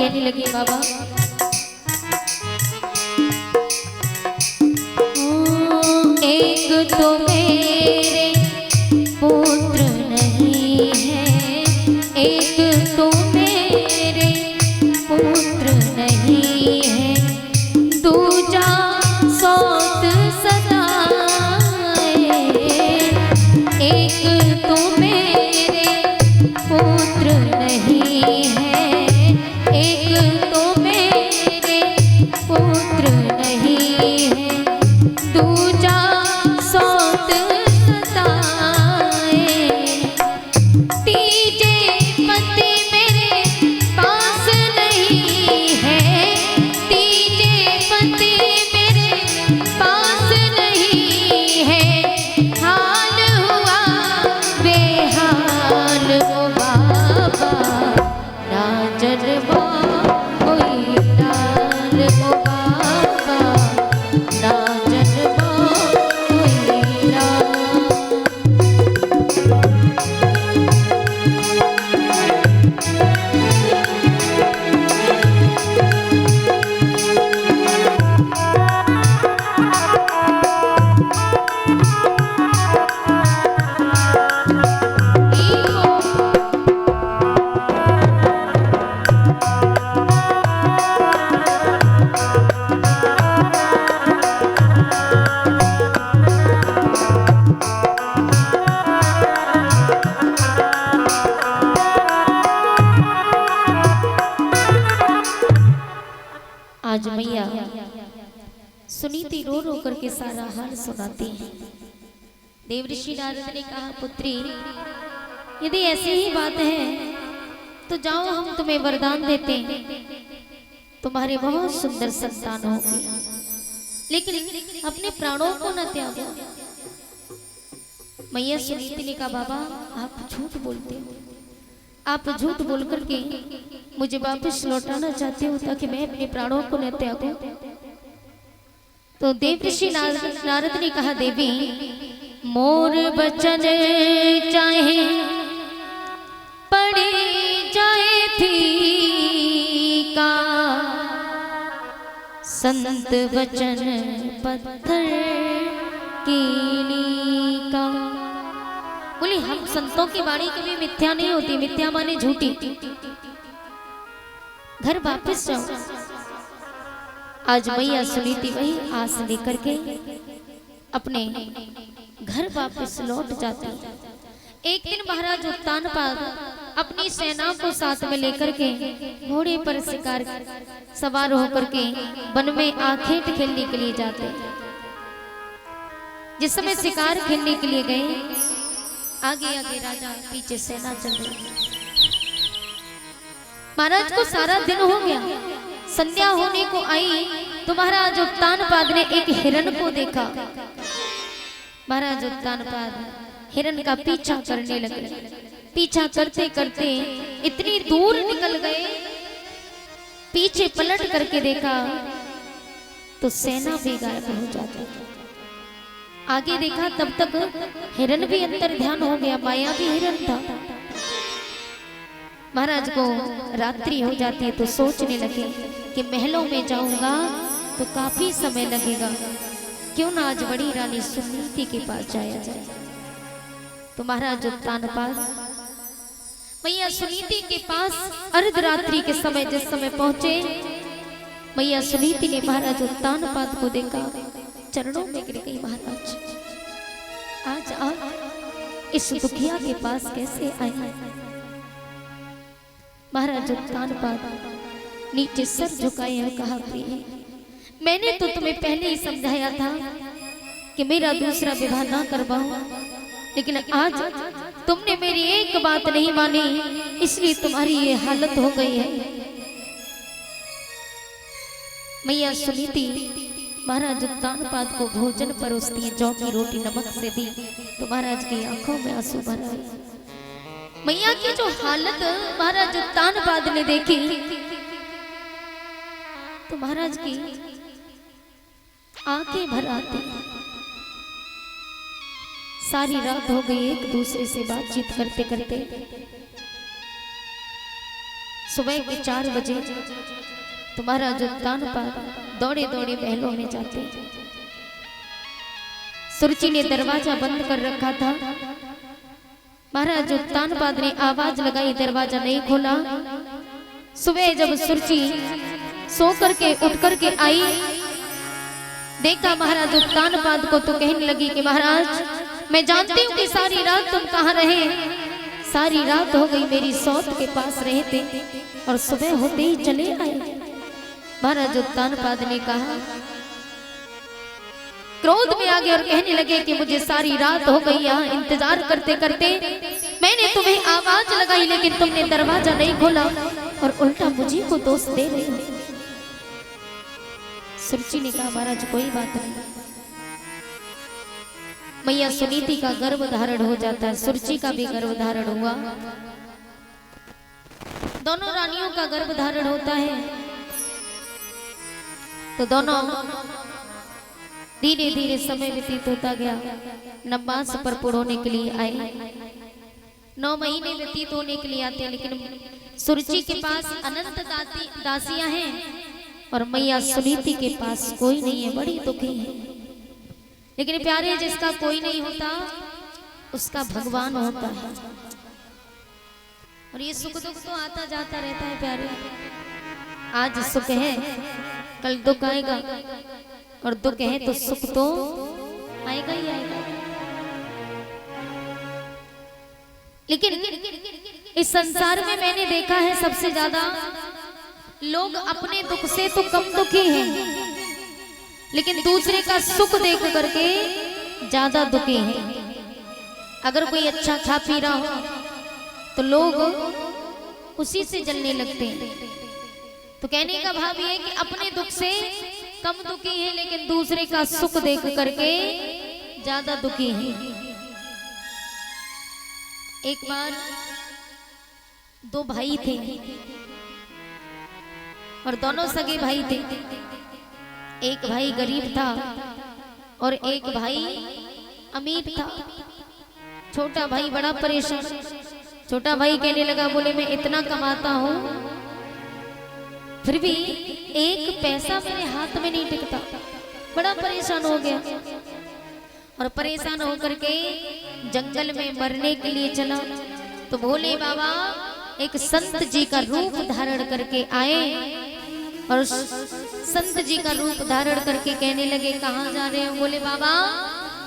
कहने लगे बाबा, एक तो मेरे पुत्र नहीं है, एक तो मेरे पुत्र नहीं है, दूजा सौत सदाए। एक तो मेरे पुत्र नहीं है, एक तो मेरे पुत्र नहीं है, दूजा सौत सताए। तीजे पति मेरे पास नहीं है, तीजे पति मेरे पास नहीं है, हाल हुआ बेहाल ओ बाबा, ना जन्मा कोई लाल ओ बाबा, ना जन्मा कोई लाल। आज मैया सुनीति रो रो करके सारा हाल सुनाती है। देवऋषि नारद ने कहा, पुत्री यदि ऐसी ही बात है तो जाओ, हम तुम्हें वरदान देते हैं, तुम्हारे बहुत सुंदर संतान होगी, लेकिन अपने प्राणों को न त्यागो। मैया सुनीति ने कहा, बाबा आप झूठ बोलते हो, आप झूठ बोल करके मुझे वापस लौटाना चाहते हो ताकि मैं अपने प्राणों को न त्यागूं। तो देवऋषि नारद ने कहा, देवी मोर बचन चाहे पड़े जाए फीका, संत वचन पत्थर कीली का। बोले हम संतों की वाणी कभी मिथ्या नहीं होती, मिथ्या माने झूठी। घर वापस जाओ। आज मैया सुनीति वही आस लेकर के अपने घर वापस लौट जाती। एक दिन महाराज उत्तानपाद अपनी सेना को साथ में लेकर के घोड़े पर शिकार सवार होकर के वन में आखेट खेलने के लिए जाते। जिस समय शिकार खेलने के लिए गए, आगे आगे राजा, पीछे सेना चल रही। महाराज को सारा दिन हो गया, संध्या होने को आई तो महाराज उत्तानपाद ने एक हिरण को देखा। महाराज उत्तानपाद हिरण का पीछा करने लगे। पीछा करते करते इतनी दूर निकल गए, पीछे पलट करके देखा तो सेना भी गायब हो जाती। आगे देखा तब तक हिरण भी अंतर ध्यान हो गया, माया भी हिरण था। महाराज को रात्रि हो जाती है तो सोचने लगे कि महलों में जाऊंगा तो काफी समय लगेगा, क्यों ना आज बड़ी रानी सुनीति के पास जाया जाए। तो महाराज उत्तानपाद मैया सुनीति के पास अर्धरात्रि के समय जिस समय पहुंचे, मैया सुनीति ने महाराज उत्तानपाद को देखा, चरणों में गिर गई। महाराज आज आप इस दुखिया के पास कैसे आए? महाराज उत्तानपाद नीचे सर झुकाए और कहा, प्रिय मैंने तो तुम्हें पहले ही समझाया था कि मेरा दूसरा विवाह ना करवाओ, लेकिन आज तुमने मेरी एक बात नहीं मानी, इसलिए तुम्हारी ये हालत हो गई है। मैया सुनीति महाराज उत्तानपाद को भोजन परोसती है, जौ की रोटी नमक से दी तो महाराज की आंखों में आंसू भर आए। मैया की जो हालत महाराज उत्तानपाद ने देखी तो महाराज की आंखें भर आती। सारी रात हो गई एक दूसरे से बातचीत करते करते। सुबह के 4 बजे तुम्हारा जो तानपाद दौड़े दौड़े महलों में जाते। सुरची ने दरवाजा बंद कर रखा था। महाराज जो तानपाद ने आवाज लगाई, दरवाजा नहीं खोला। सुबह जब सुरची सो करके उठ करके आई, देखा महाराज तानपाद को, तो कहने लगी कि महाराज मैं जानती हूँ कि सारी रात तुम कहाँ रहे। सारी रात हो गई मेरी सौत के पास रहे थे और सुबह होते ही चले आए। महाराज तानपाद ने कहा, क्रोध में आ गए और कहने लगे कि मुझे सारी रात हो गई यहाँ इंतजार करते करते। मैंने तुम्हें आवाज लगाई लेकिन तुमने दरवाजा नहीं खोला और उल्टा मुझे को दोष दे रहे हो। सुरची ने कहा, महाराज कोई बात नहीं। मैया सुनीति का गर्भ धारण हो जाता है, सुरची का भी गर्भ धारण हुआ। दोनों रानियों का गर्भ धारण होता है। तो दोनों धीरे धीरे समय व्यतीत होता गया। नवमास पर पुरोने के लिए आए। 9 महीने व्यतीत होने के लिए आते हैं, लेकिन सुरची के पास अनंत दासियां हैं और मैया सुनीति के पास कोई नहीं है, बड़ी दुखी है। लेकिन प्यारे, जिसका कोई नहीं होता उसका भगवान होता है। और ये सुख दुख तो आता जाता रहता है प्यारे। आज सुख है कल दुख आएगा, और दुख है तो सुख तो आएगा ही आएगा। लेकिन इस संसार में मैंने देखा है सबसे ज्यादा लोग अपने दुख से तो कम दुखी हैं, लेकिन दूसरे का सुख देख करके ज्यादा दुखी हैं। अगर कोई अच्छा खा पी रहा हो तो लोग उसी से जलने लगते हैं। तो कहने का भाव ये है कि अपने दुख से कम दुखी है, लेकिन दूसरे का सुख देख करके ज्यादा दुखी है। एक बार 2 भाई थे और दोनों सगे भाई थे। एक भाई गरीब था और एक भाई अमीर था। छोटा भाई बड़ा परेशान। छोटा भाई कहने लगा, बोले मैं इतना कमाता हूँ फिर भी एक पैसा मेरे हाथ में नहीं टिकता। बड़ा परेशान हो गया और परेशान होकर के जंगल में मरने के लिए चला। तो भोले बाबा एक संत जी का रूप धारण करके आए और संत जी का रूप धारण करके कहने लगे, कहाँ जा रहे हो? बोले बाबा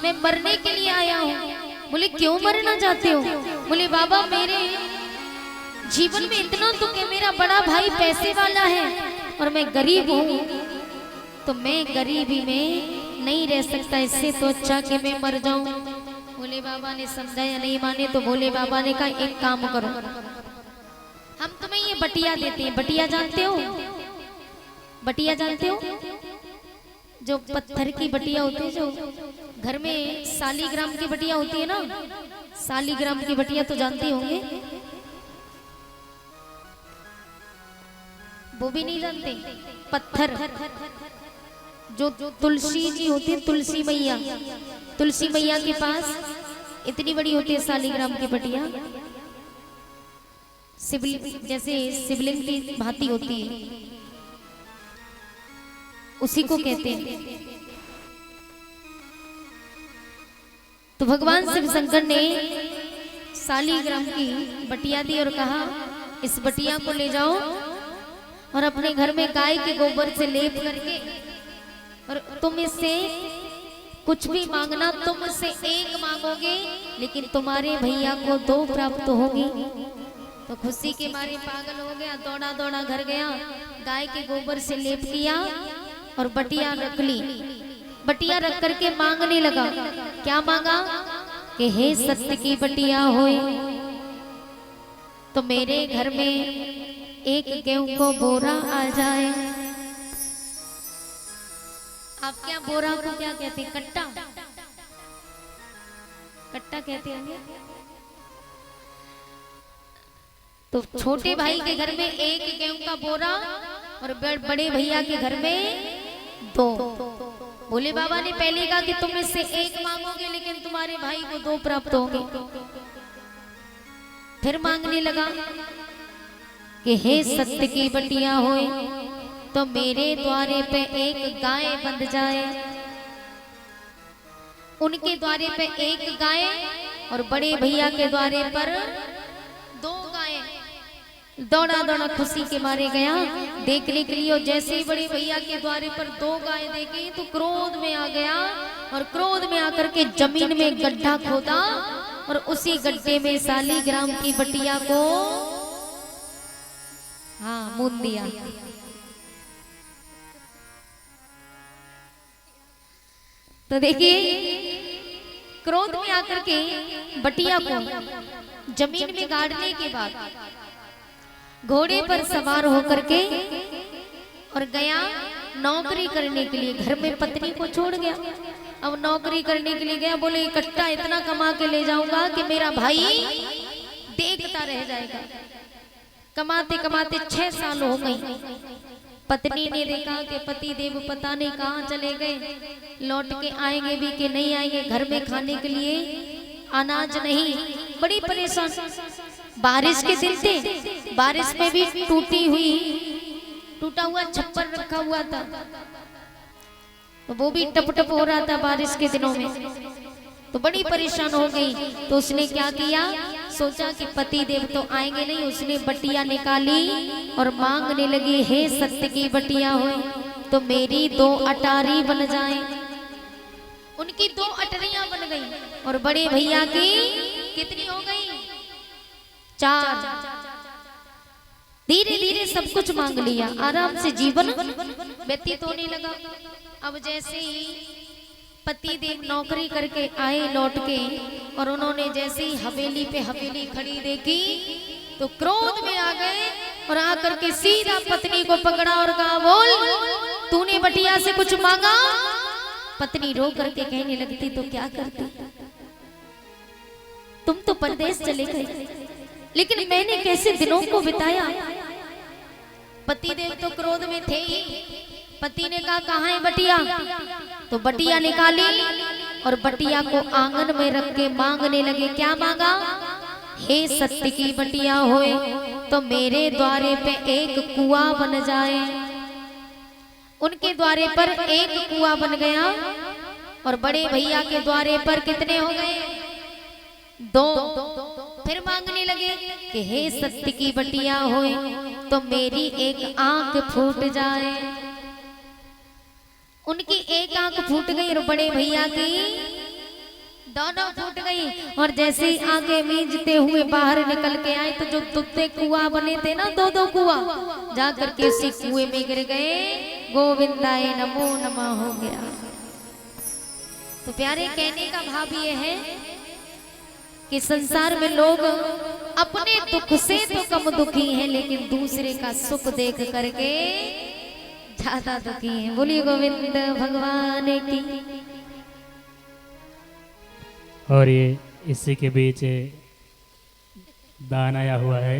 मैं मरने के लिए आया हूँ। बोले क्यों मरना चाहते हो? बोले बाबा मेरे जीवन में इतना दुख है, मेरा बड़ा भाई पैसे वाला है और मैं गरीब हूँ, तो मैं गरीबी में नहीं रह सकता, इससे तो अच्छा कि मैं मर जाऊं। भोले बाबा ने समझाया, नहीं माने तो भोले बाबा ने कहा एक काम करो, हम तुम्हें ये बटिया देते हैं। बटिया जानते हो? बटिया जानते हो? जो पत्थर की बटिया होती है, जो घर में सालीग्राम की बटिया होती है ना, सालीग्राम की बटिया तो जानते होंगे। वो भी नहीं जानते? पत्थर जो तुलसी जी होती है, तुलसी मैया, तुलसी मैया के पास इतनी बड़ी होती है सालीग्राम की बटिया, शिवलिंग जैसे शिवलिंग की भांति होती है, उसी को कहते हैं। तो भगवान शिव शंकर ने सालीग्राम की बटिया दी और कहा, इस बटिया को ले जाओ और अपने घर में गाय के गोबर से लेप करके, और तुम इससे कुछ भी मांगना, तुम इससे एक मांगोगे लेकिन तुम्हारे भैया को 2 प्राप्त होगी। तो खुशी के मारे पागल हो गया, दौड़ा दौड़ा घर गया, गाय के गोबर से लेप किया और बटिया रख ली। बटिया रख करके मांगने लगा। क्या मांगा? कि हे सत्य की बटिया होए तो मेरे घर में एक गेहूं को बोरा आ जाए। आप क्या बोरा को क्या कहते हैं? कट्टा, कट्टा कहते होंगे। तो छोटे भाई के घर में एक गेहूं का बोरा और बड़े भैया के घर में 2। भोले बाबा ने पहले कहा कि तुम इससे एक मांगोगे लेकिन तुम्हारे भाई को 2 प्राप्त होंगे। फिर मांगने लगा कि हे सत्य की बटिया होए तो मेरे द्वारे पे एक गाय बंध जाए। उनके द्वारे पे एक गाय और बड़े भैया के द्वारे पर 2 गाय। दौड़ा दौड़ा खुशी के मारे गया देखने के लिए, और जैसे ही बड़े भैया के द्वारे पर 2 गाय देखी तो क्रोध में आ गया, और क्रोध में आकर के जमीन में गड्ढा खोदा और उसी गड्ढे में शालीग्राम की बटिया को मूंद दिया। तो देखिए क्रोध में आकर के बटिया को जमीन में गाड़ने के बाद घोड़े पर सवार होकर के और गया नौकरी करने के लिए। घर में पत्नी को छोड़ गया, अब नौकरी करने के लिए गया। बोले इकट्ठा इतना कमा के ले जाऊंगा कि मेरा भाई देखता रह जाएगा। कमाते कमाते 6 साल हो गई। पत्नी ने देखा कि पति देव पता नहीं कहाँ चले गए, लौट के आएंगे भी कि नहीं आएंगे। घर में खाने के लिए अनाज नहीं, बड़ी परेशान। बारिश के दिन थे, बारिश में भी टूटा हुआ छप्पर रखा हुआ था, तो वो भी टप टप हो रहा था बारिश के दिनों में। तो बड़ी परेशान हो गई। तो उसने क्या किया, सोचा कि पति देव तो आएंगे नहीं। उसने बटिया निकाली और मांगने लगी, हे सत्य की बटिया होए तो मेरी 2 अटारी बन जाए। उनकी 2 अटरियां बन गई और बड़े भैया की कितनी हो गई, 4। धीरे धीरे सब कुछ मांग लिया, आराम से जीवन व्यतीत होने लगा। अब जैसे ही पति देव नौकरी करके आए लौट के, और उन्होंने जैसे ही हवेली पे हवेली खड़ी देखी तो क्रोध में आ गए और आकर के सीधा पत्नी को पकड़ा और कहा, बोल तूने बटिया से कुछ मांगा? पत्नी रो करके कहने लगती, तो क्या करती, तुम तो परदेश चले गए, लेकिन मैंने कैसे दिनों को बिताया। पति देव तो क्रोध में थे ही। पति ने कहा, कहाँ है बटिया? तो बटिया निकाली और बटिया को आंगन में रख के मांगने लगे। क्या मांगा, हे सत्य की बटिया होए तो मेरे द्वारे पे एक कुआं बन जाए। उनके द्वारे पर एक कुआं बन गया और बड़े भैया के द्वारे पर कितने हो गए, 2। फिर मांगने लगे कि हे सत्य की बटिया होए तो मेरी एक आंख फूट जाए। उनकी एक आंख फूट गई और बड़े भैया की दोनों फूट गई। और जैसे ही आंखें मींजते हुए बाहर निकल के आए तो जो तुत्ते कुआं बने थे ना, 2 कुआं, जाकर के उसी कुएं में गिर गए। गोविंदाय नमो नमः हो गया। तो प्यारे कहने का भाव ये है कि संसार में लोग अपने दुख से तो कम दुखी हैं, लेकिन दूसरे का सुख देख करके ज्यादा दुखी हैं। बोलिए गोविंद भगवान की। और ये इसी के बीच दान आया हुआ है।